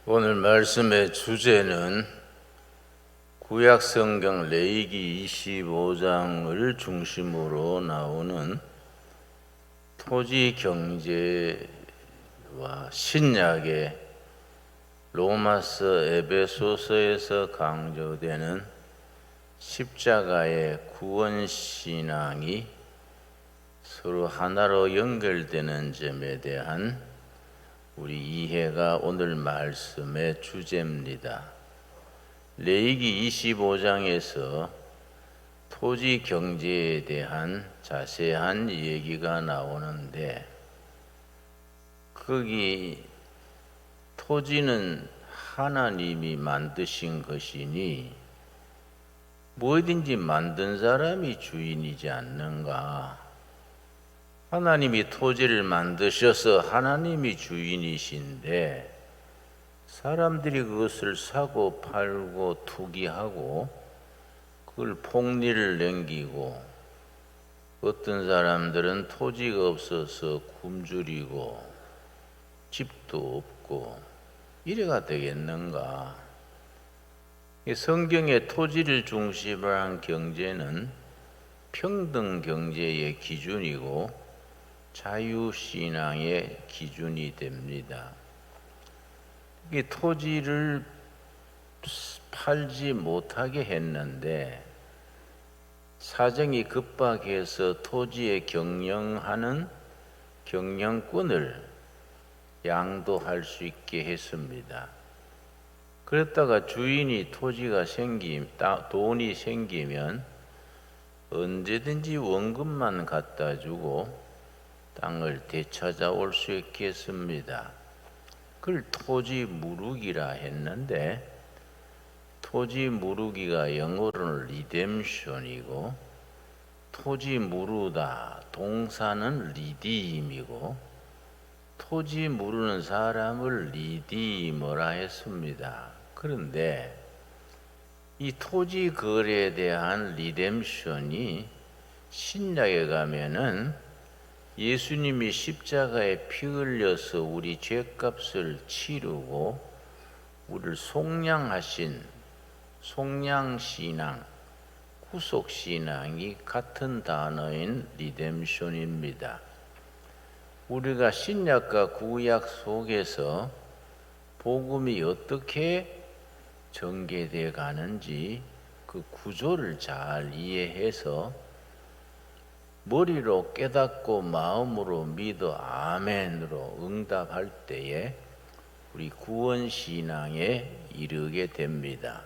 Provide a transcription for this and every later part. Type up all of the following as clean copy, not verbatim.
오늘 말씀의 주제는 구약성경 레위기 25장을 중심으로 나오는 토지 경제와 신약의 로마서 에베소서에서 강조되는 십자가의 구원신앙이 서로 하나로 연결되는 점에 대한 우리 이해가 오늘 말씀의 주제입니다. 레위기 25장에서 토지 경제에 대한 자세한 얘기가 나오는데, 거기 토지는 하나님이 만드신 것이니 뭐든지 만든 사람이 주인이지 않는가? 하나님이 토지를 만드셔서 하나님이 주인이신데 사람들이 그것을 사고 팔고 투기하고 그걸 폭리를 남기고, 어떤 사람들은 토지가 없어서 굶주리고 집도 없고 이래가 되겠는가? 성경의 토지를 중심으로 한 경제는 평등 경제의 기준이고 자유신앙의 기준이 됩니다. 이 토지를 팔지 못하게 했는데 사정이 급박해서 토지에 경영하는 경영권을 양도할 수 있게 했습니다. 그랬다가 주인이 돈이 생기면 언제든지 원금만 갖다 주고 땅을 되찾아올 수 있겠습니다. 그걸 토지 무르기라 했는데, 토지 무르기가 영어로는 리뎀션이고, 토지 무르다 동사는 리디임이고, 토지 무르는 사람을 리디머라 했습니다. 그런데 이 토지 거래에 대한 리뎀션이 신약에 가면은 예수님이 십자가에 피 흘려서 우리 죄값을 치르고 우리를 속량하신 속량신앙, 구속신앙이 같은 단어인 리뎀션입니다. 우리가 신약과 구약 속에서 복음이 어떻게 전개되어 가는지 그 구조를 잘 이해해서 머리로 깨닫고 마음으로 믿어 아멘으로 응답할 때에 우리 구원신앙에 이르게 됩니다.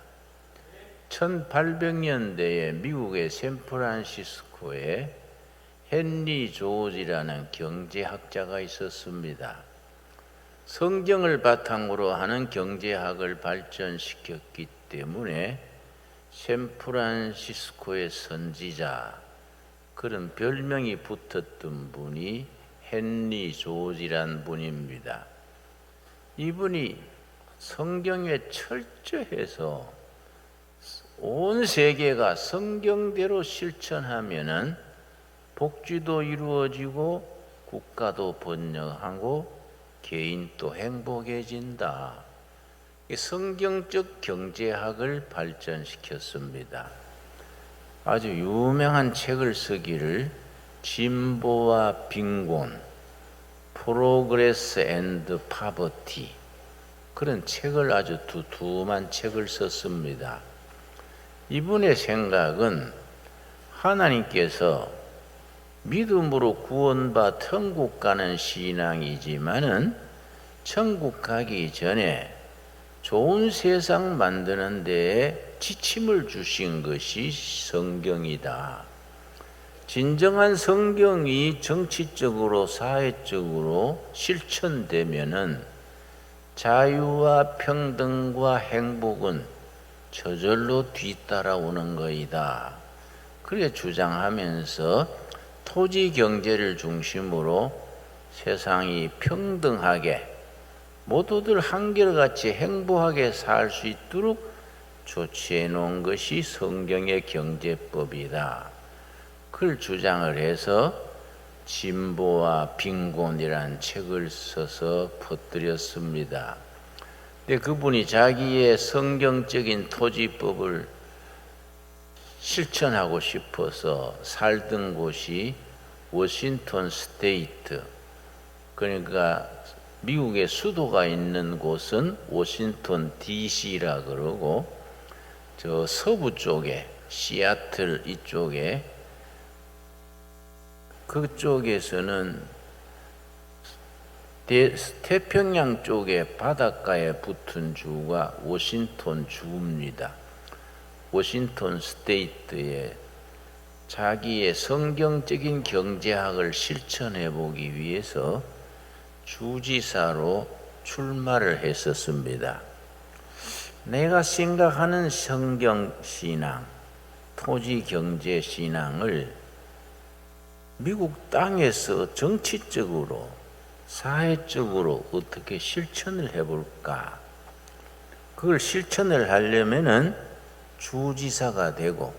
1800년대에 미국의 샌프란시스코에 헨리 조지라는 경제학자가 있었습니다. 성경을 바탕으로 하는 경제학을 발전시켰기 때문에 샌프란시스코의 선지자, 그런 별명이 붙었던 분이 헨리 조지란 분입니다. 이분이 성경에 철저해서 온 세계가 성경대로 실천하면은 복지도 이루어지고 국가도 번영하고 개인도 행복해진다. 성경적 경제학을 발전시켰습니다. 아주 유명한 책을 쓰기를 진보와 빈곤, 프로그레스 앤드 파버티, 그런 책을 아주 두툼한 책을 썼습니다. 이분의 생각은 하나님께서 믿음으로 구원받아 천국 가는 신앙이지만은 천국 가기 전에 좋은 세상 만드는 데에 지침을 주신 것이 성경이다. 진정한 성경이 정치적으로 사회적으로 실천되면은 자유와 평등과 행복은 저절로 뒤따라오는 것이다. 그렇게 주장하면서 토지 경제를 중심으로 세상이 평등하게 모두들 한결같이 행복하게 살 수 있도록 조치해 놓은 것이 성경의 경제법이다. 그걸 주장을 해서 진보와 빈곤이라는 책을 써서 퍼뜨렸습니다. 근데 그분이 자기의 성경적인 토지법을 실천하고 싶어서 살던 곳이 워싱턴 스테이트, 그러니까 미국의 수도가 있는 곳은 워싱턴 DC라 그러고, 저 서부 쪽에 시애틀 이쪽에, 그쪽에서는 태평양 쪽에 바닷가에 붙은 주가 워싱턴 주입니다. 워싱턴 스테이트에 자기의 성경적인 경제학을 실천해 보기 위해서 주지사로 출마를 했었습니다. 내가 생각하는 성경신앙, 토지경제신앙을 미국 땅에서 정치적으로, 사회적으로 어떻게 실천을 해볼까? 그걸 실천을 하려면은 주지사가 되고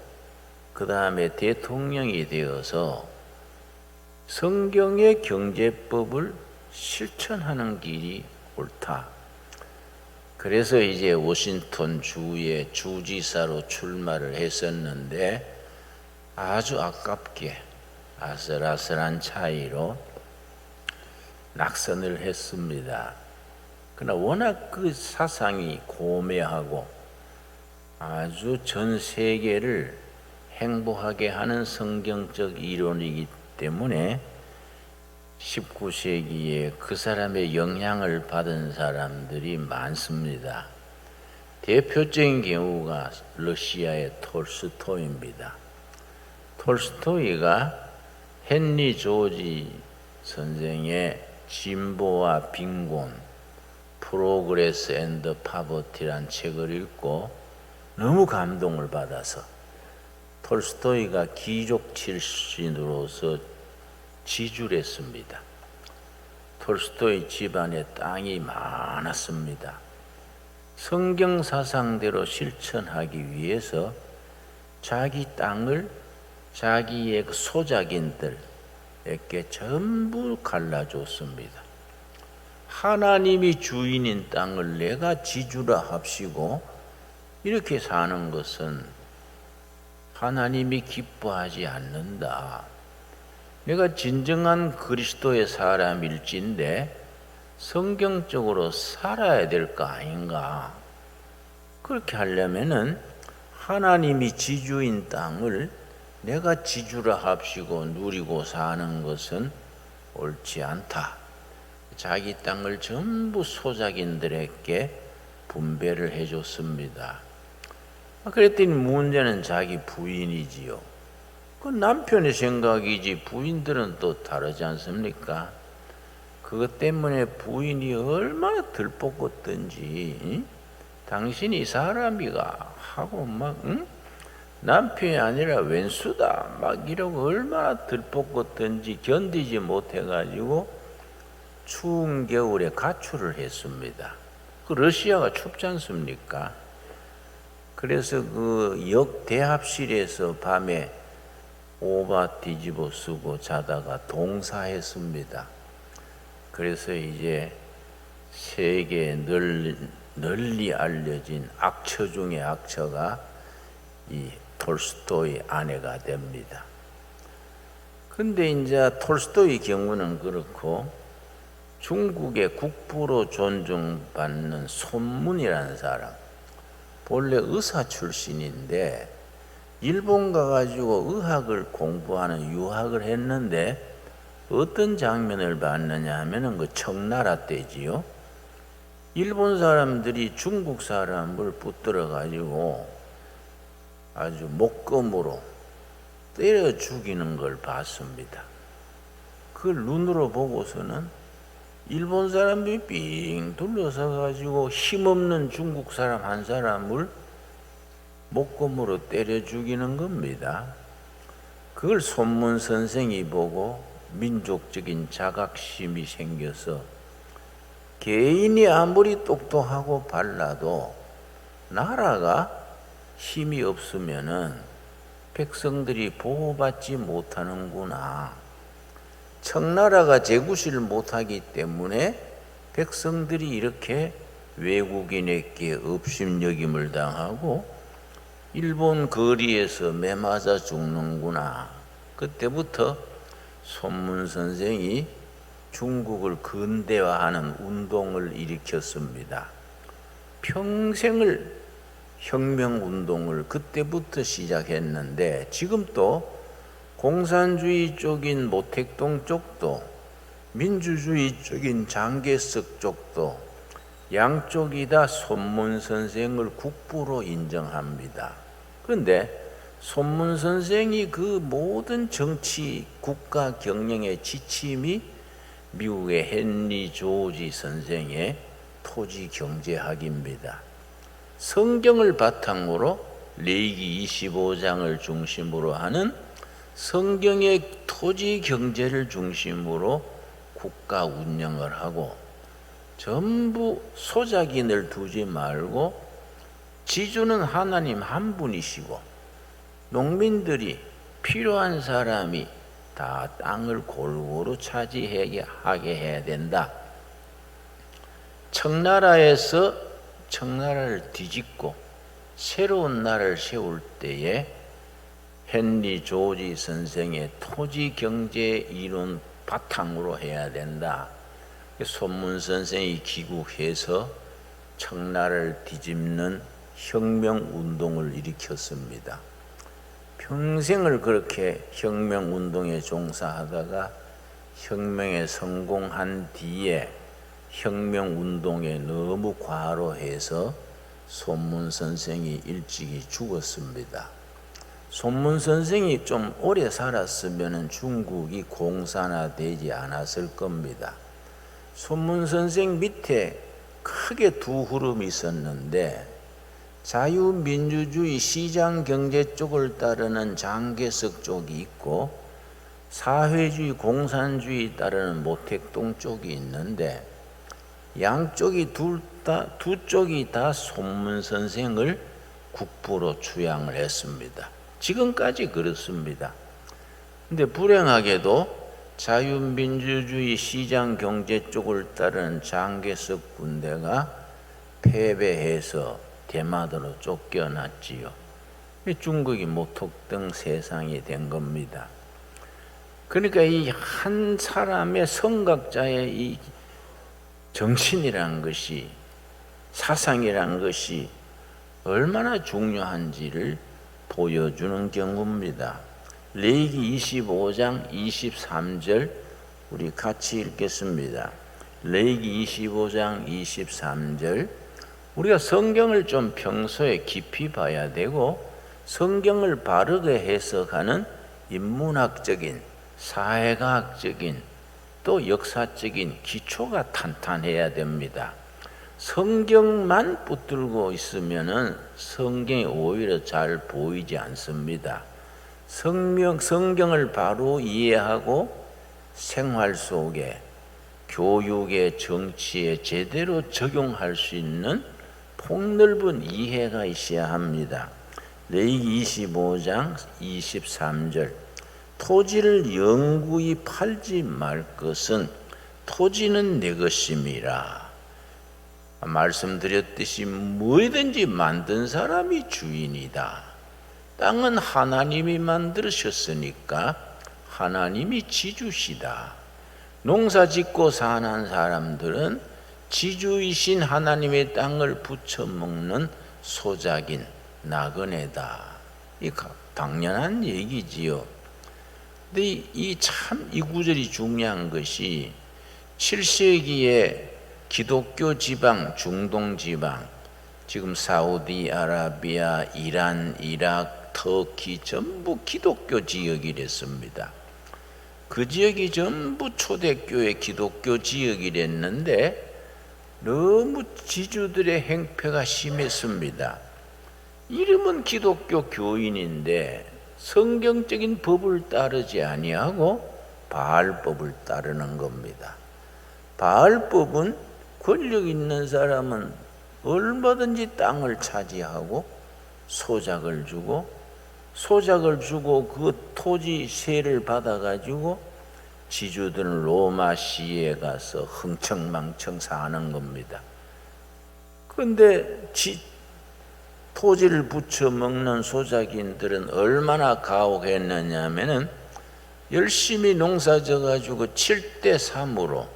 그 다음에 대통령이 되어서 성경의 경제법을 실천하는 길이 옳다. 그래서 이제 워싱턴 주의 주지사로 출마를 했었는데 아주 아깝게 아슬아슬한 차이로 낙선을 했습니다. 그러나 워낙 그 사상이 고매하고 아주 전 세계를 행복하게 하는 성경적 이론이기 때문에 19세기에 그 사람의 영향을 받은 사람들이 많습니다. 대표적인 경우가 러시아의 톨스토이입니다. 톨스토이가 헨리 조지 선생의 진보와 빈곤, 프로그레스 앤드 파버티란 책을 읽고 너무 감동을 받아서 톨스토이가 귀족 출신으로서 지주했습니다. 톨스토이 집안에 땅이 많았습니다. 성경 사상대로 실천하기 위해서 자기 땅을 자기의 소작인들에게 전부 갈라줬습니다. 하나님이 주인인 땅을 내가 지주라 합시고 이렇게 사는 것은 하나님이 기뻐하지 않는다. 내가 진정한 그리스도의 사람일진데 성경적으로 살아야 될 거 아닌가. 그렇게 하려면은 하나님이 지주인 땅을 내가 지주라 합시고 누리고 사는 것은 옳지 않다. 자기 땅을 전부 소작인들에게 분배를 해줬습니다. 그랬더니 문제는 자기 부인이지요. 그 남편의 생각이지 부인들은 또 다르지 않습니까? 그것 때문에 부인이 얼마나 들볶았던지, 응? 당신이 사람이가 하고 막 남편이 아니라 왼수다 막 이러고 얼마나 들볶았던지 견디지 못해가지고 추운 겨울에 가출을 했습니다. 그 러시아가 춥지 않습니까? 그래서 그 역 대합실에서 밤에 오바 뒤집어 쓰고 자다가 동사했습니다. 그래서 이제 세계에 널리 알려진 악처 중의 악처가 이 톨스토이 아내가 됩니다. 근데 이제 톨스토이 경우는 그렇고 중국의 국부로 존중받는 손문이라는 사람, 본래 의사 출신인데 일본 가가지고 의학을 공부하는 유학을 했는데 어떤 장면을 봤느냐 하면은 그 청나라 때지요. 일본 사람들이 중국 사람을 붙들어 가지고 아주 목검으로 때려 죽이는 걸 봤습니다. 그걸 눈으로 보고서는 일본 사람들이 삥 둘러서 가지고 힘없는 중국 사람 한 사람을 목검으로 때려 죽이는 겁니다. 그걸 손문 선생이 보고 민족적인 자각심이 생겨서 개인이 아무리 똑똑하고 발라도 나라가 힘이 없으면은 백성들이 보호받지 못하는구나. 청나라가 제구실을 못하기 때문에 백성들이 이렇게 외국인에게 업심여김을 당하고 일본 거리에서 매 맞아 죽는구나. 그때부터 손문 선생이 중국을 근대화하는 운동을 일으켰습니다. 평생을 혁명운동을 그때부터 시작했는데 지금 또 공산주의 쪽인 모택동 쪽도 민주주의 쪽인 장개석 쪽도 양쪽이 다 손문 선생을 국부로 인정합니다. 그런데 손문 선생이 그 모든 정치 국가 경영의 지침이 미국의 헨리 조지 선생의 토지 경제학입니다. 성경을 바탕으로 레위기 25장을 중심으로 하는 성경의 토지 경제를 중심으로 국가 운영을 하고 전부 소작인을 두지 말고 지주는 하나님 한 분이시고 농민들이 필요한 사람이 다 땅을 골고루 차지하게 해야 된다. 청나라에서 청나라를 뒤집고 새로운 나라를 세울 때에 헨리 조지 선생의 토지 경제 이론 바탕으로 해야 된다. 손문 선생이 귀국해서 청나라를 뒤집는 혁명 운동을 일으켰습니다. 평생을 그렇게 혁명 운동에 종사하다가 혁명에 성공한 뒤에 혁명 운동에 너무 과로해서 손문 선생이 일찍이 죽었습니다. 손문 선생이 좀 오래 살았으면 중국이 공산화되지 않았을 겁니다. 손문 선생 밑에 크게 두 흐름이 있었는데 자유민주주의 시장경제 쪽을 따르는 장개석 쪽이 있고 사회주의 공산주의 따르는 모택동 쪽이 있는데 양쪽이 두 쪽이 다 손문 선생을 국부로 추앙을 했습니다. 지금까지 그렇습니다. 근데 불행하게도 자유민주주의 시장경제 쪽을 따르는 장개석 군대가 패배해서 대마도로 쫓겨났지요. 중국이 모택동 세상이 된 겁니다. 그러니까 이 한 사람의 성각자의 이 정신이란 것이 사상이란 것이 얼마나 중요한지를 보여주는 경우입니다. 레위기 25장 23절 우리 같이 읽겠습니다. 레위기 25장 23절 우리가 성경을 좀 평소에 깊이 봐야 되고 성경을 바르게 해석하는 인문학적인 사회과학적인 또 역사적인 기초가 탄탄해야 됩니다. 성경만 붙들고 있으면은 성경이 오히려 잘 보이지 않습니다. 성경을 바로 이해하고 생활 속에 교육에 정치에 제대로 적용할 수 있는 폭넓은 이해가 있어야 합니다. 레위기 25장 23절 토지를 영구히 팔지 말 것은 토지는 내 것임이라. 말씀드렸듯이 뭐든지 만든 사람이 주인이다. 땅은 하나님이 만드셨으니까 하나님이 지주시다. 농사 짓고 사는 사람들은 지주이신 하나님의 땅을 부쳐먹는 소작인 나그네다. 이 당연한 얘기지요. 근데 이 구절이 중요한 것이 7세기에 기독교 지방, 중동 지방, 지금 사우디아라비아, 이란, 이라크, 터키 전부 기독교 지역이랬습니다. 그 지역이 전부 초대교회 기독교 지역이랬는데 너무 지주들의 행패가 심했습니다. 이름은 기독교 교인인데 성경적인 법을 따르지 아니하고 바알법을 따르는 겁니다. 바알법은 권력 있는 사람은 얼마든지 땅을 차지하고 소작을 주고 그 토지 세를 받아가지고 지주들은 로마 시에 가서 흥청망청 사는 겁니다. 그런데 토지를 부쳐 먹는 소작인들은 얼마나 가혹했느냐 하면은 열심히 농사 져가지고 7대 3으로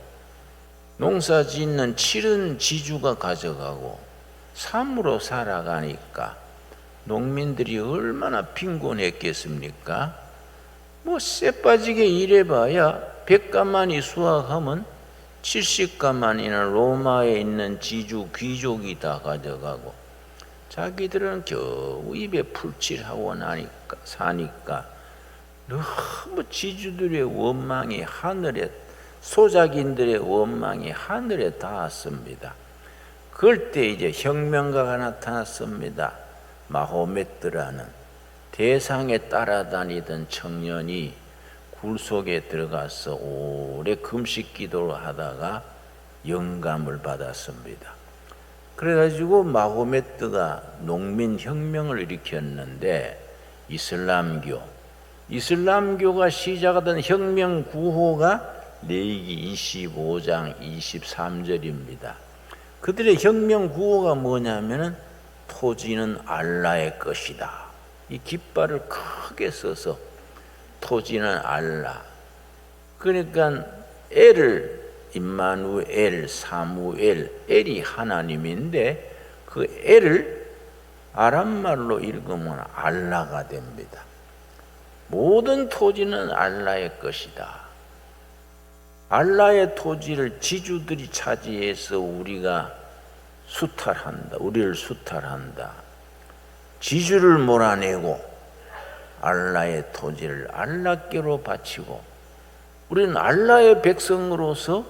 농사 짓는 7은 지주가 가져가고 3으로 살아가니까 농민들이 얼마나 빈곤했겠습니까? 뭐 쎄빠지게 일해봐야 100가만이 수확하면 70가만이나 로마에 있는 지주 귀족이 다 가져가고 자기들은 겨우 입에 풀칠하고 나니까 사니까 너무 지주들의 원망이 하늘에, 소작인들의 원망이 하늘에 닿았습니다. 그럴 때 이제 혁명가가 나타났습니다. 마호메트라는 대상에 따라다니던 청년이 굴 속에 들어가서 오래 금식 기도를 하다가 영감을 받았습니다. 그래가지고 마호메트가 농민혁명을 일으켰는데 이슬람교가 시작하던 혁명 구호가 레위기 25장 23절입니다. 그들의 혁명 구호가 뭐냐면은 토지는 알라의 것이다. 이 깃발을 크게 써서 토지는 알라. 그러니까 엘을 임마누엘, 사무엘, 엘이 하나님인데 그 엘을 아람말로 읽으면 알라가 됩니다. 모든 토지는 알라의 것이다. 알라의 토지를 지주들이 차지해서 우리를 수탈한다. 지주를 몰아내고 알라의 토지를 알라께로 바치고 우리는 알라의 백성으로서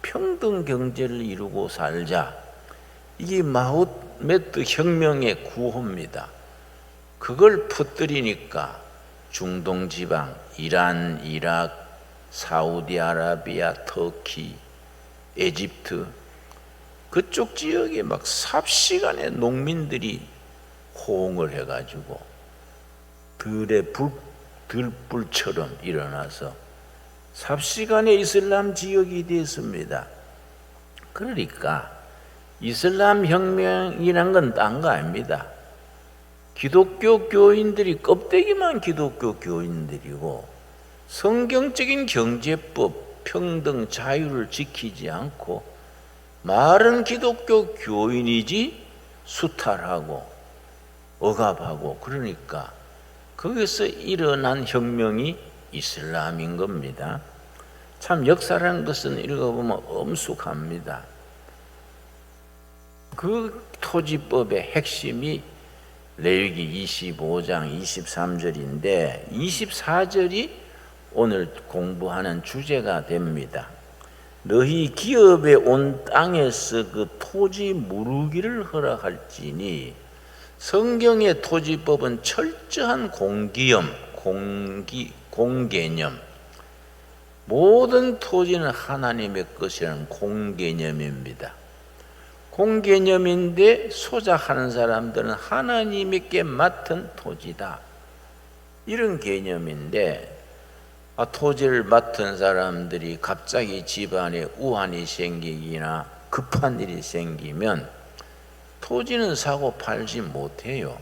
평등 경제를 이루고 살자. 이게 마호메트 혁명의 구호입니다. 그걸 퍼뜨리니까 중동 지방, 이란, 이라크, 사우디아라비아, 터키, 에집트 그쪽 지역에 막 삽시간에 농민들이 호응을 해가지고 들불처럼 일어나서 삽시간에 이슬람 지역이 됐습니다. 그러니까 이슬람 혁명이란 건 딴 거 아닙니다. 기독교 교인들이 껍데기만 기독교 교인들이고 성경적인 경제법, 평등, 자유를 지키지 않고 말은 기독교 교인이지 수탈하고 억압하고 그러니까 거기서 일어난 혁명이 이슬람인 겁니다. 참 역사라는 것은 읽어보면 엄숙합니다. 그 토지법의 핵심이 레위기 25장 23절인데 24절이 오늘 공부하는 주제가 됩니다. 너희 기업에 온 땅에서 그 토지 무르기를 허락할지니 성경의 토지법은 철저한 공개념 모든 토지는 하나님의 것이라는 공개념입니다. 공개념인데 소작하는 사람들은 하나님께 맡은 토지다. 이런 개념인데 토지를 맡은 사람들이 갑자기 집안에 우환이 생기거나 급한 일이 생기면 토지는 사고 팔지 못해요.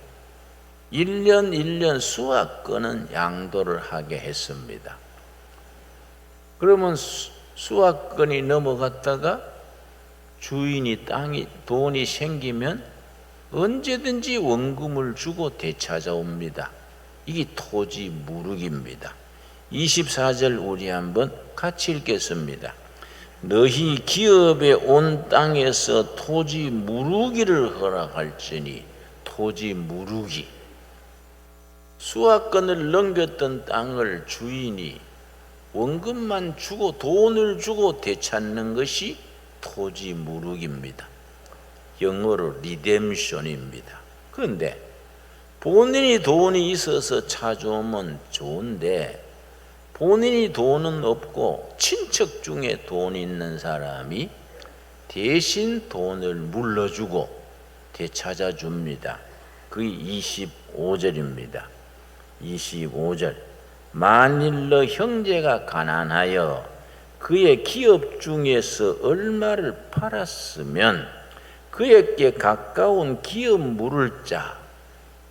1년 수확권은 양도를 하게 했습니다. 그러면 수확권이 넘어갔다가 주인이 돈이 생기면 언제든지 원금을 주고 되찾아옵니다. 이게 토지 무르기입니다. 24절 우리 한번 같이 읽겠습니다. 너희 기업에 온 땅에서 토지 무르기를 허락할지니 토지 무르기 수확권을 넘겼던 땅을 주인이 원금만 주고 돈을 주고 되찾는 것이 토지 무르기입니다. 영어로 리뎀션입니다. 그런데 본인이 돈이 있어서 찾아오면 좋은데 본인이 돈은 없고 친척 중에 돈 있는 사람이 대신 돈을 물러주고 되찾아줍니다. 그게 25절입니다. 25절 만일 너 형제가 가난하여 그의 기업 중에서 얼마를 팔았으면 그에게 가까운 기업 물을 자,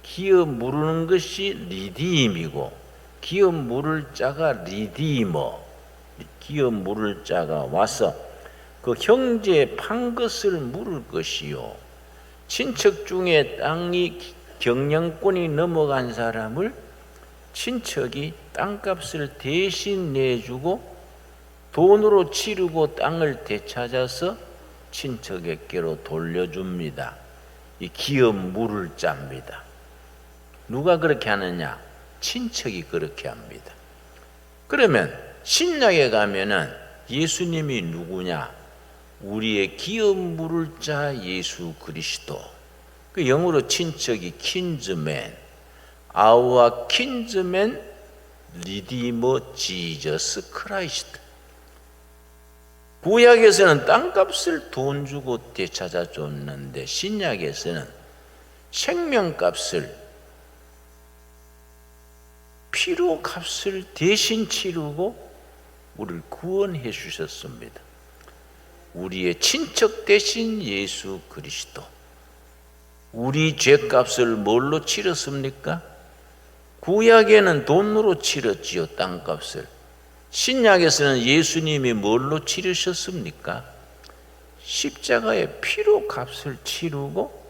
기업 물으는 것이 리디임이고 기업 물을 자가 리디머, 기업 물을 자가 와서 그 형제의 판 것을 물을 것이요, 친척 중에 땅이 경영권이 넘어간 사람을 친척이 땅값을 대신 내주고 돈으로 치르고 땅을 되찾아서 친척에게로 돌려줍니다. 이 기업 물을 자입니다. 누가 그렇게 하느냐? 친척이 그렇게 합니다. 그러면 신약에 가면은 예수님이 누구냐? 우리의 기업 물을 자 예수 그리스도. 그 영어로 친척이 킨즈맨, our kinsman redeemer Jesus Christ. 구약에서는 땅값을 돈 주고 되찾아 줬는데 신약에서는 생명값을, 피로값을 대신 치르고 우리를 구원해 주셨습니다. 우리의 친척 대신 예수 그리스도. 우리 죄값을 뭘로 치렀습니까? 구약에는 돈으로 치렀지요, 땅값을. 신약에서는 예수님이 뭘로 치르셨습니까? 십자가의 피로 값을 치르고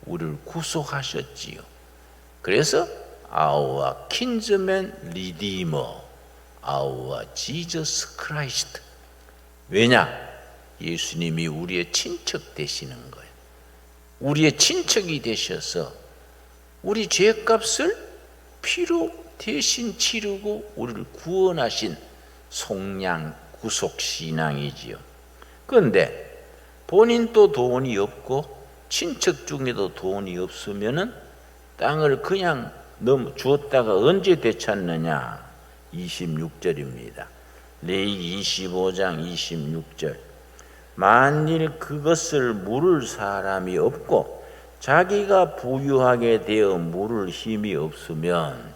우리를 구속하셨지요. 그래서 our kinsman redeemer, our Jesus Christ. 왜냐? 예수님이 우리의 친척 되시는 거예요. 우리의 친척이 되셔서 우리 죄값을 피로 대신 치르고 우리를 구원하신 속량 구속 신앙이지요. 그런데 본인도 돈이 없고 친척 중에도 돈이 없으면은 땅을 그냥 주었다가 언제 되찾느냐? 26절입니다. 레위기 25장 26절. 만일 그것을 물을 사람이 없고 자기가 부유하게 되어 물을 힘이 없으면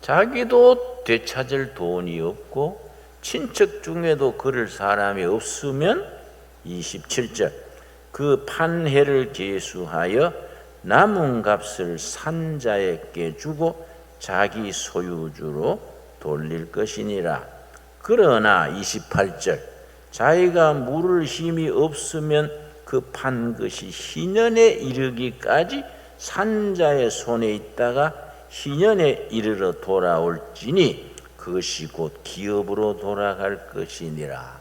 자기도 되찾을 돈이 없고 친척 중에도 그럴 사람이 없으면 27절. 그 판해를 계수하여 남은 값을 산자에게 주고 자기 소유주로 돌릴 것이니라. 그러나 28절. 자기가 물을 힘이 없으면 그 판 것이 희년에 이르기까지 산자의 손에 있다가 희년에 이르러 돌아올지니 그것이 곧 기업으로 돌아갈 것이니라.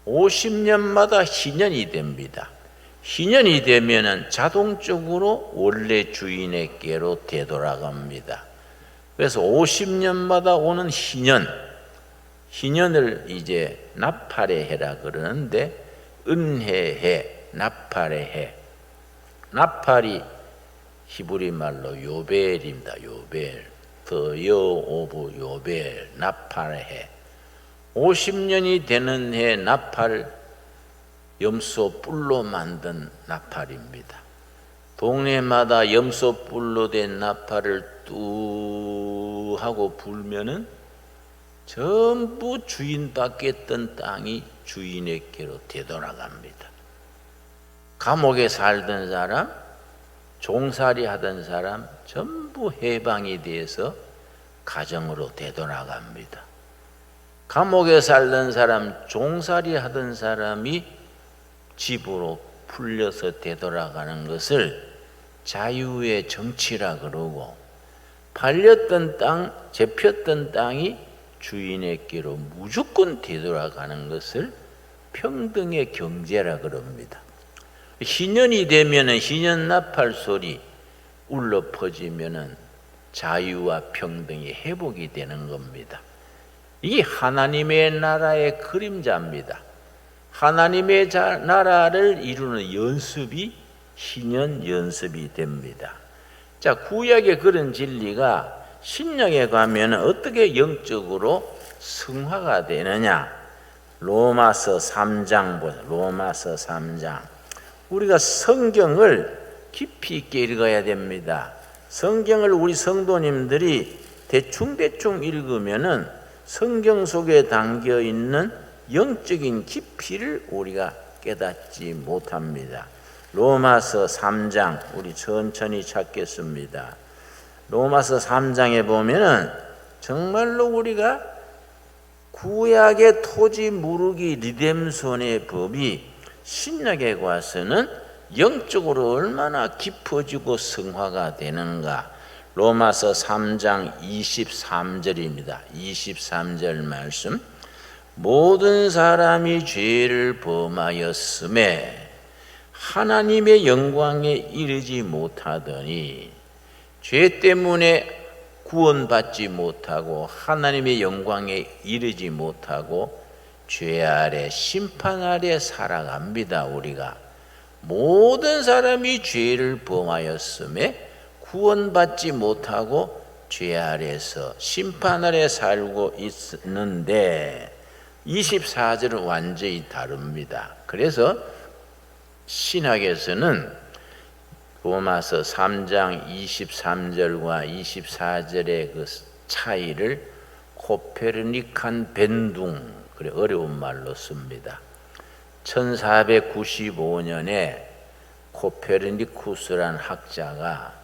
50년마다 희년이 됩니다. 희년이 되면은 자동적으로 원래 주인에게로 되돌아갑니다. 그래서 50년마다 오는 희년을 이제 나팔의 해라 그러는데, 은혜해, 나팔의 해. 나팔이 히브리 말로 요벨입니다. 요벨, the year of 요벨, 나팔의 해. 50년이 되는 해 나팔, 염소 뿔로 만든 나팔입니다. 동네마다 염소 뿔로 된 나팔을 뚜 하고 불면은 전부 주인 바뀌었던 땅이 주인에게로 되돌아갑니다. 감옥에 살던 사람, 종살이 하던 사람 전부 해방이 돼서 가정으로 되돌아갑니다. 감옥에 살던 사람, 종살이 하던 사람이 집으로 풀려서 되돌아가는 것을 자유의 정치라 그러고, 팔렸던 땅, 잡혔던 땅이 주인에게로 무조건 되돌아가는 것을 평등의 경제라 그럽니다. 희년이 되면은 희년 나팔 소리 울려 퍼지면은 자유와 평등이 회복이 되는 겁니다. 이게 하나님의 나라의 그림자입니다. 하나님의 나라를 이루는 연습이 희년 연습이 됩니다. 자, 구약의 그런 진리가 신약에 가면 어떻게 영적으로 승화가 되느냐? 로마서 3장 보세요. 로마서 3장. 우리가 성경을 깊이 있게 읽어야 됩니다. 성경을 우리 성도님들이 대충 읽으면은 성경 속에 담겨 있는 영적인 깊이를 우리가 깨닫지 못합니다. 로마서 3장 우리 천천히 찾겠습니다. 로마서 3장에 보면은 정말로 우리가 구약의 토지 무르기 리뎀션의 법이 신약에 와서는 영적으로 얼마나 깊어지고 성화가 되는가. 로마서 3장 23절입니다. 23절 말씀. 모든 사람이 죄를 범하였음에 하나님의 영광에 이르지 못하더니, 죄 때문에 구원받지 못하고 하나님의 영광에 이르지 못하고 죄 아래 심판 아래 살아갑니다. 우리가 모든 사람이 죄를 범하였음에 구원받지 못하고 죄 아래서 심판 아래 살고 있는데 24절은 완전히 다릅니다. 그래서 신학에서는 로마서 3장 23절과 24절의 그 차이를 코페르니칸 벤둥, 그래 어려운 말로 씁니다. 1495년에 코페르니쿠스란 학자가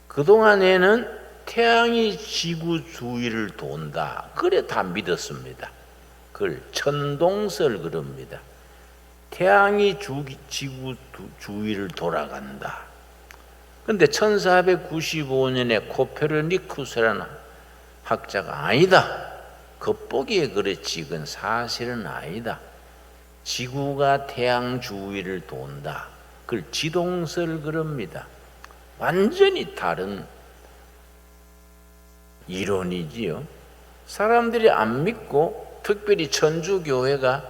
그동안에는 태양이 지구 주위를 돈다, 그래 다 믿었습니다. 그걸 천동설 그럽니다. 태양이 지구 주위를 돌아간다. 근데 1495년에 코페르니쿠스라는 학자가 아니다, 겉보기에 그렇지 그건 사실은 아니다, 지구가 태양 주위를 돈다, 그걸 지동설 그럽니다. 완전히 다른 이론이지요. 사람들이 안 믿고 특별히 천주교회가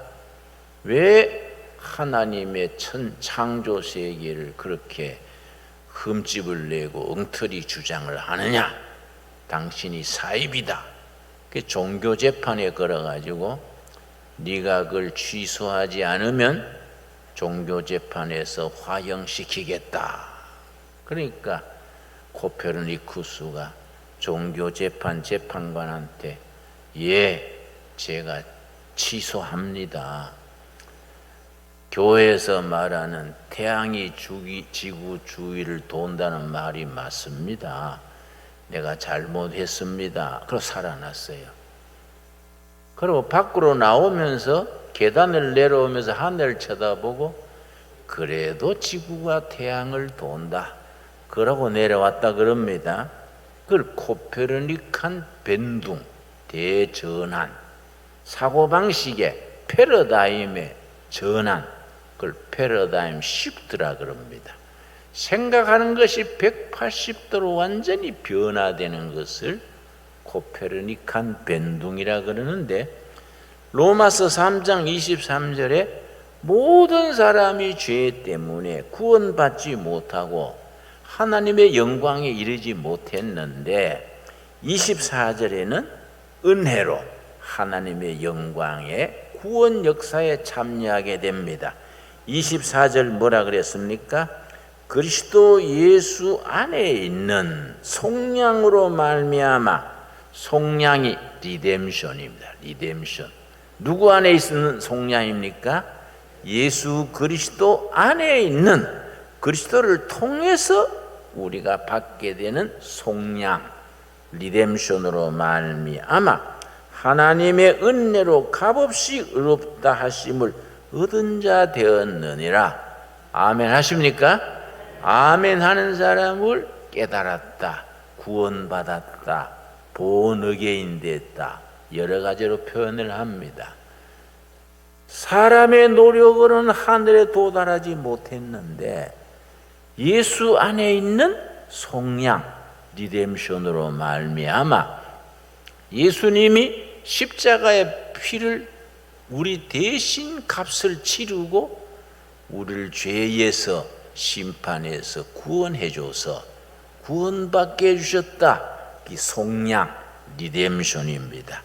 왜 하나님의 창조 세계를 그렇게 흠집을 내고 엉터리 주장을 하느냐, 당신이 사입이다. 그 종교 재판에 걸어가지고 네가 그걸 취소하지 않으면 종교 재판에서 화형시키겠다. 그러니까 코페르니쿠스가 종교 재판관한테 예, 제가 취소합니다. 교회에서 말하는 태양이 지구 주위를 돈다는 말이 맞습니다. 내가 잘못했습니다. 그러고 살아났어요. 그리고 밖으로 나오면서 계단을 내려오면서 하늘을 쳐다보고 그래도 지구가 태양을 돈다, 그러고 내려왔다 그럽니다. 그걸 코페르니칸 벤둥, 대전환, 사고방식의 패러다임의 전환, 그걸 패러다임 시프트라 그럽니다. 생각하는 것이 180도로 완전히 변화되는 것을 코페르니칸 벤둥이라 그러는데, 로마서 3장 23절에 모든 사람이 죄 때문에 구원받지 못하고 하나님의 영광에 이르지 못했는데 24절에는 은혜로 하나님의 영광의 구원 역사에 참여하게 됩니다. 24절 뭐라 그랬습니까? 그리스도 예수 안에 있는 속량으로 말미암아, 속량이 리뎀션입니다. 리뎀션. 누구 안에 있는 속량입니까? 예수 그리스도 안에 있는, 그리스도를 통해서 우리가 받게 되는 속량, 리뎀션으로 말미암아 하나님의 은혜로 값없이 의롭다 하심을 얻은 자 되었느니라. 아멘 하십니까? 아멘 하는 사람을 깨달았다, 구원받았다, 본어게인 됐다, 여러 가지로 표현을 합니다. 사람의 노력으로는 하늘에 도달하지 못했는데 예수 안에 있는 속량, 리뎀션으로 말미암아 예수님이 십자가의 피를 우리 대신 값을 치르고 우리를 죄에서 심판에서 구원해 줘서 구원받게 해주셨다. 이 속량, 리뎀션입니다.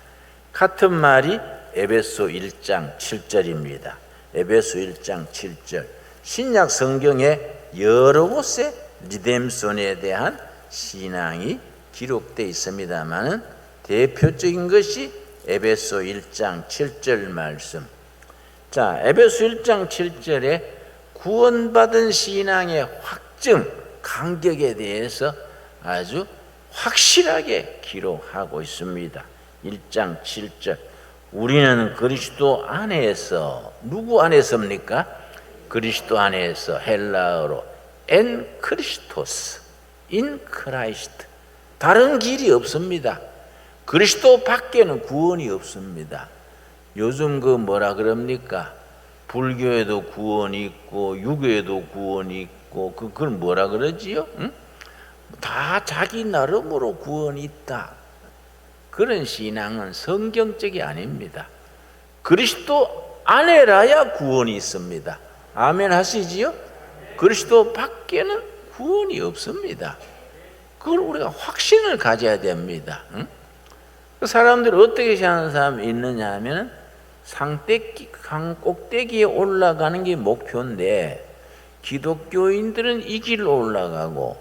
같은 말이 에베소 1장 7절입니다. 에베소 1장 7절. 신약 성경에 여러 곳에 리뎀션에 대한 신앙이 기록되어 있습니다만 대표적인 것이 에베소 1장 7절 말씀. 자, 에베소 1장 7절에 구원받은 신앙의 확증, 간격에 대해서 아주 확실하게 기록하고 있습니다. 1장 7절 우리는 그리스도 안에서, 누구 안에서입니까? 그리스도 안에서, 헬라어로 엔 크리스토스, 인 크라이스트. 다른 길이 없습니다. 그리스도 밖에는 구원이 없습니다. 요즘 그 뭐라 그럽니까? 불교에도 구원이 있고 유교에도 구원이 있고 그걸 뭐라 그러지요? 응? 다 자기 나름으로 구원이 있다. 그런 신앙은 성경적이 아닙니다. 그리스도 안에라야 구원이 있습니다. 아멘 하시지요? 그리스도 밖에는 구원이 없습니다. 그걸 우리가 확신을 가져야 됩니다. 응? 그 사람들이 어떻게 생각하는 사람이 있느냐 하면 산 꼭대기에 올라가는 게 목표인데 기독교인들은 이 길로 올라가고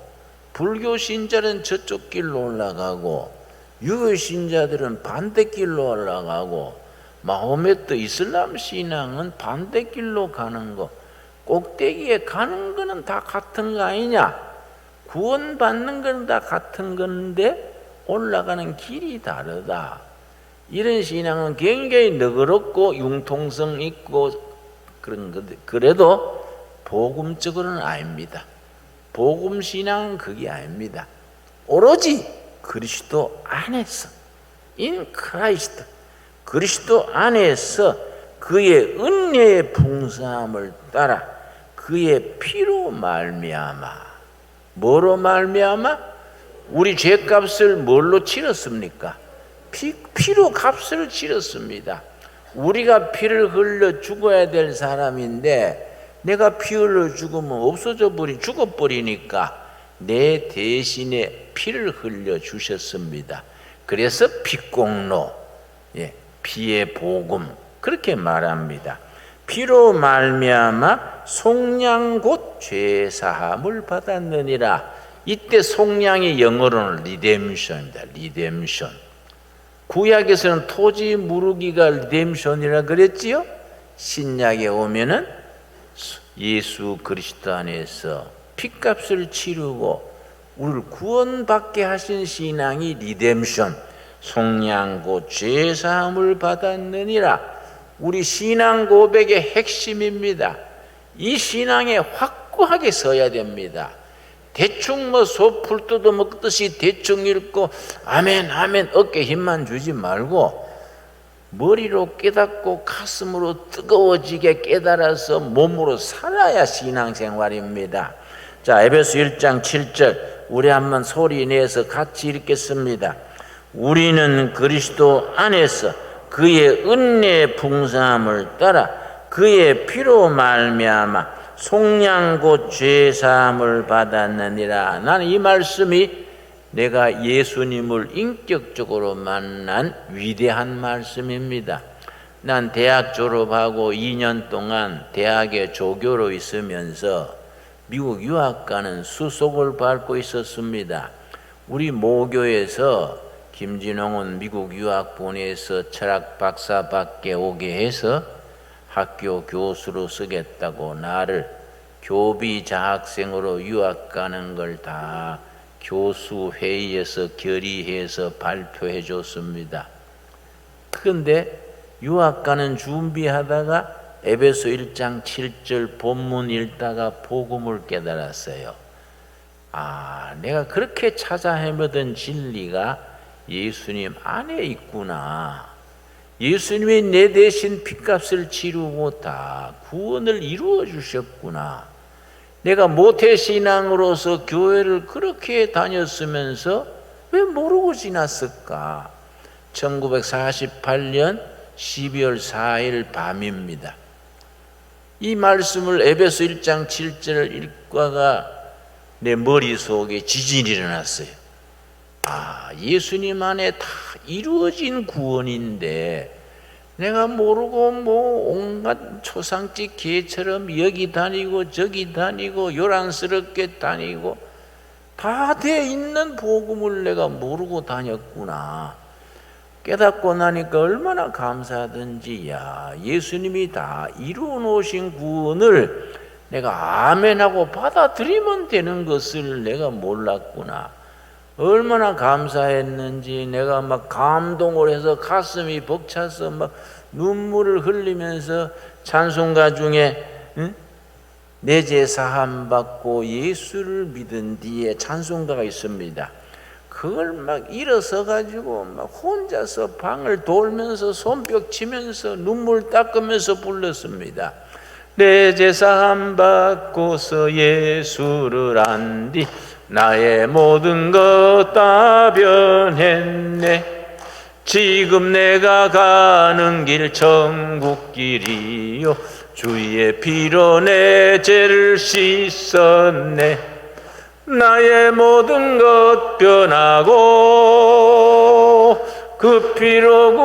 불교 신자는 저쪽 길로 올라가고 유교 신자들은 반대길로 올라가고 마호메트 이슬람 신앙은 반대길로 가는 거, 꼭대기에 가는 거는 다 같은 거 아니냐? 구원받는 건 다 같은 건데 올라가는 길이 다르다. 이런 신앙은 굉장히 너그럽고 융통성 있고 그런 건데 그래도 복음적으로는 아닙니다. 복음 신앙은 그게 아닙니다. 오로지 그리스도 안에서 in Christ, 그리스도 안에서 그의 은혜의 풍성함을 따라 그의 피로 말미암아, 뭐로 말미암아? 우리 죄값을 뭘로 치렀습니까? 피로 값을 치렀습니다. 우리가 피를 흘려 죽어야 될 사람인데 내가 피 흘려 죽으면 없어져 죽어버리니까 내 대신에 피를 흘려 주셨습니다. 그래서 피공로, 피의 복음 그렇게 말합니다. 피로 말미암아 속량 곧 죄사함을 받았느니라. 이때 속량의 영어로는 리뎀션입니다. 리뎀션. 구약에서는 토지 무르기가 리뎀션이라 그랬지요. 신약에 오면은 예수 그리스도 안에서 피값을 치르고 우리를 구원받게 하신 신앙이 리뎀션, 속량 곧 죄사함을 받았느니라. 우리 신앙 고백의 핵심입니다. 이 신앙에 확고하게 서야 됩니다. 대충 소풀 뜯어먹듯이 대충 읽고 아멘 아멘 어깨 힘만 주지 말고 머리로 깨닫고 가슴으로 뜨거워지게 깨달아서 몸으로 살아야 신앙생활입니다. 자, 에베소 1장 7절 우리 한번 소리 내서 같이 읽겠습니다. 우리는 그리스도 안에서 그의 은혜의 풍성함을 따라 그의 피로 말미암아 속량 곧 죄사함을 받았느니라. 나는 이 말씀이 내가 예수님을 인격적으로 만난 위대한 말씀입니다. 난 대학 졸업하고 2년 동안 대학에 조교로 있으면서 미국 유학 가는 수속을 밟고 있었습니다. 우리 모교에서 김진홍은 미국 유학 보내서 철학 박사 받게 오게 해서 학교 교수로 쓰겠다고 나를 교비 자학생으로 유학 가는 걸 다 교수 회의에서 결의해서 발표해 줬습니다. 그런데 유학 가는 준비하다가 에베소 1장 7절 본문 읽다가 복음을 깨달았어요. 아, 내가 그렇게 찾아 헤매던 진리가 예수님 안에 있구나. 예수님이 내 대신 핏값을 치르고 다 구원을 이루어 주셨구나. 내가 모태신앙으로서 교회를 그렇게 다녔으면서 왜 모르고 지났을까? 1948년 12월 4일 밤입니다. 이 말씀을 에베소 1장 7절을 읽다가 내 머릿속에 지진이 일어났어요. 아, 예수님 안에 다 이루어진 구원인데 내가 모르고 온갖 초상집 개처럼 여기 다니고 저기 다니고 요란스럽게 다니고 다 돼 있는 복음을 내가 모르고 다녔구나. 깨닫고 나니까 얼마나 감사하든지, 야, 예수님이 다 이루어 놓으신 구원을 내가 아멘하고 받아들이면 되는 것을 내가 몰랐구나. 얼마나 감사했는지 내가 막 감동을 해서 가슴이 벅차서 막 눈물을 흘리면서 찬송가 중에 내 죄 사함 받고 예수를 믿은 뒤에 찬송가가 있습니다. 그걸 막 일어서 가지고 막 혼자서 방을 돌면서 손뼉 치면서 눈물 닦으면서 불렀습니다. 내 죄 사함 받고서 예수를 안 뒤 나의 모든 것 다 변했네. 지금 내가 가는 길 천국 길이요 주의 피로 내 죄를 씻었네. 나의 모든 것 변하고 그 피로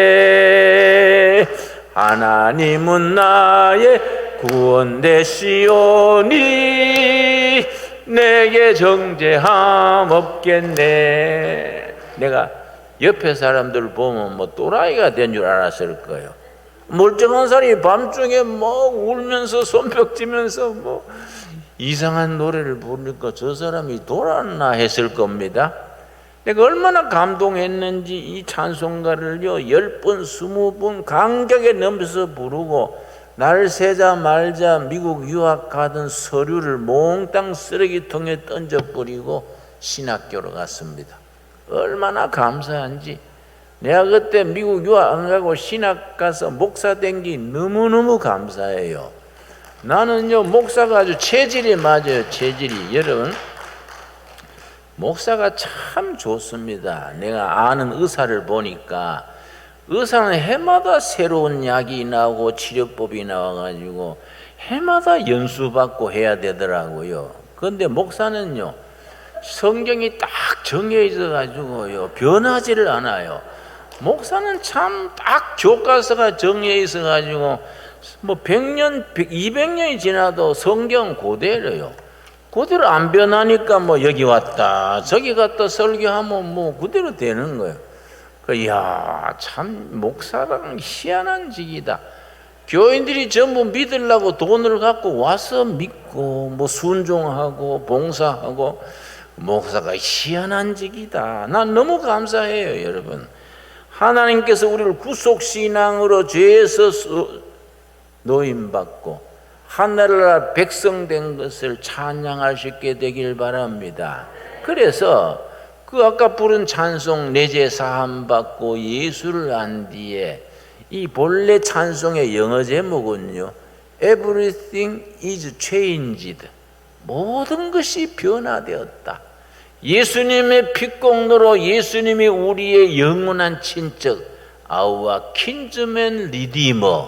구속받았네. 하나님은 나의 구원 되시오니 내게 정죄함 없겠네. 내가 옆에 사람들 보면 뭐 또라이가 된 줄 알았을 거예요. 멀쩡한 사람이 밤중에 뭐 울면서 손뼉 치면서 뭐 이상한 노래를 부르니까 저 사람이 돌았나 했을 겁니다. 내가 얼마나 감동했는지 이 찬송가를요 10번, 20번 간격에 넘겨서 부르고 날 세자 말자 미국 유학 가던 서류를 몽땅 쓰레기통에 던져버리고 신학교로 갔습니다. 얼마나 감사한지. 내가 그때 미국 유학 안 가고 신학 가서 목사 된 게 너무너무 감사해요. 나는요 목사가 아주 체질이 맞아요. 체질이. 여러분 목사가 참 좋습니다. 내가 아는 의사를 보니까 의사는 해마다 새로운 약이 나오고 치료법이 나와가지고 해마다 연수받고 해야 되더라고요. 그런데 목사는요 성경이 딱 정해 있어가지고요 변하지를 않아요. 목사는 참 딱 교과서가 정해 있어가지고 뭐 100년, 200년이 지나도 성경 그대로요. 그대로 안 변하니까 뭐 여기 왔다 저기 갔다 설교하면 뭐 그대로 되는 거예요. 이야 참 목사랑 희한한 직이다. 교인들이 전부 믿으려고 돈을 갖고 와서 믿고 뭐 순종하고 봉사하고 목사가 희한한 직이다. 난 너무 감사해요. 여러분 하나님께서 우리를 구속신앙으로 죄에서 노임받고 하늘나라 백성 된 것을 찬양할 수 있게 되길 바랍니다. 그래서 그 아까 부른 찬송 내 죄 사함 받고 예수를 안 뒤에 이 본래 찬송의 영어 제목은요 Everything is changed. 모든 것이 변화되었다. 예수님의 피공로로 예수님이 우리의 영원한 친척 Our kinsman redeemer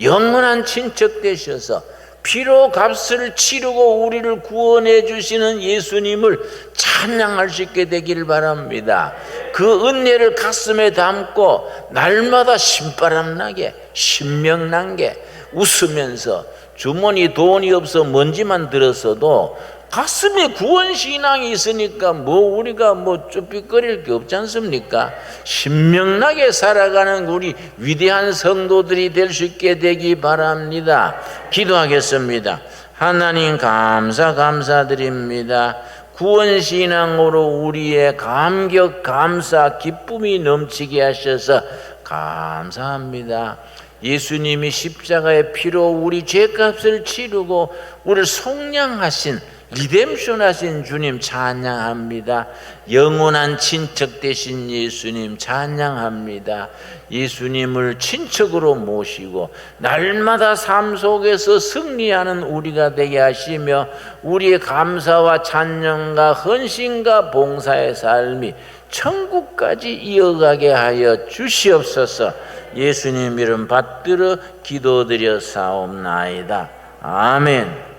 영원한 친척 되셔서 피로 값을 치르고 우리를 구원해 주시는 예수님을 찬양할 수 있게 되기를 바랍니다. 그 은혜를 가슴에 담고 날마다 신바람 나게 신명나게 웃으면서 주머니 돈이 없어 먼지만 들었어도 가슴에 구원신앙이 있으니까 뭐 우리가 뭐 쭈삣거릴 게 없지 않습니까? 신명나게 살아가는 우리 위대한 성도들이 될 수 있게 되기 바랍니다. 기도하겠습니다. 하나님 감사드립니다. 구원신앙으로 우리의 감격, 감사, 기쁨이 넘치게 하셔서 감사합니다. 예수님이 십자가의 피로 우리 죄값을 치르고 우리를 속량하신 리뎀션 하신 주님 찬양합니다. 영원한 친척 되신 예수님 찬양합니다. 예수님을 친척으로 모시고 날마다 삶 속에서 승리하는 우리가 되게 하시며 우리의 감사와 찬양과 헌신과 봉사의 삶이 천국까지 이어가게 하여 주시옵소서. 예수님 이름 받들어 기도드려 사옵나이다. 아멘.